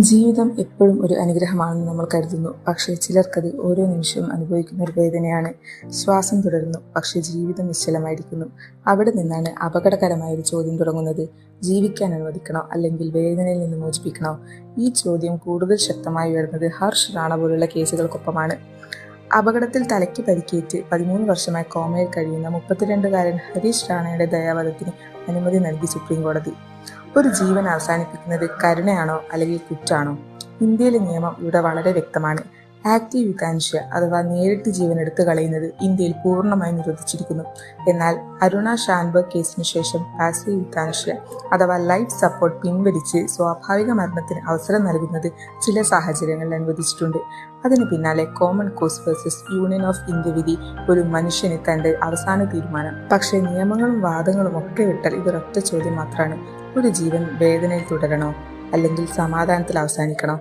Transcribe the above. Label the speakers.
Speaker 1: ജീവിതം എപ്പോഴും ഒരു അനുഗ്രഹമാണെന്ന് നമ്മൾ കരുതുന്നു. പക്ഷേ ചിലർക്കത് ഓരോ നിമിഷവും അനുഭവിക്കുന്ന ഒരു വേദനയാണ്. ശ്വാസം തുടരുന്നു, പക്ഷേ ജീവിതം നിശ്ചലമായിരിക്കുന്നു. അവിടെ നിന്നാണ് അപകടകരമായ ഒരു ചോദ്യം തുടങ്ങുന്നത്. ജീവിക്കാൻ അനുവദിക്കണോ, അല്ലെങ്കിൽ വേദനയിൽ നിന്ന് മോചിപ്പിക്കണോ? ഈ ചോദ്യം കൂടുതൽ ശക്തമായി വരുന്നത് ഹർഷ് റാണ പോലുള്ള കേസുകൾക്കൊപ്പമാണ്. അപകടത്തിൽ തലയ്ക്ക് പരിക്കേറ്റ് 13 വർഷമായി കോമയിൽ കഴിയുന്ന 32-കാരൻ ഹരീഷ് റാണയുടെ ദയാവധത്തിന് അനുമതി നൽകി സുപ്രീം കോടതി. ഒരു ജീവൻ അവസാനിപ്പിക്കുന്നത് കരുണയാണോ അല്ലെങ്കിൽ കുറ്റാണോ? ഇന്ത്യയിലെ നിയമം ഇവിടെ വളരെ വ്യക്തമാണ്. ആക്റ്റീവ് യുതാൻഷ്യ അഥവാ നേരിട്ട് ജീവൻ എടുത്തു കളയുന്നത് ഇന്ത്യയിൽ പൂർണ്ണമായി നിരോധിച്ചിരിക്കുന്നു. എന്നാൽ അരുണ ഷാൻബർഗ് കേസിനു ശേഷം പാസീവ് യുതാൻഷ്യ അഥവാ ലൈഫ് സപ്പോർട്ട് പിൻവലിച്ച് സ്വാഭാവിക മരണത്തിന് അവസരം നൽകുന്നത് ചില സാഹചര്യങ്ങളിൽ അനുവദിച്ചിട്ടുണ്ട്. അതിന് പിന്നാലെ common cause versus union of India വിധി ഒരു മനുഷ്യന് തന്റെ അവസാന തീരുമാനം. പക്ഷേ നിയമങ്ങളും വാദങ്ങളും ഒക്കെ വിട്ടാൽ ഇതൊരൊറ്റ ചോദ്യം മാത്രമാണ്: ഒരു ജീവൻ വേദനയിൽ തുടരണോ, അല്ലെങ്കിൽ സമാധാനത്തിൽ അവസാനിക്കണോ?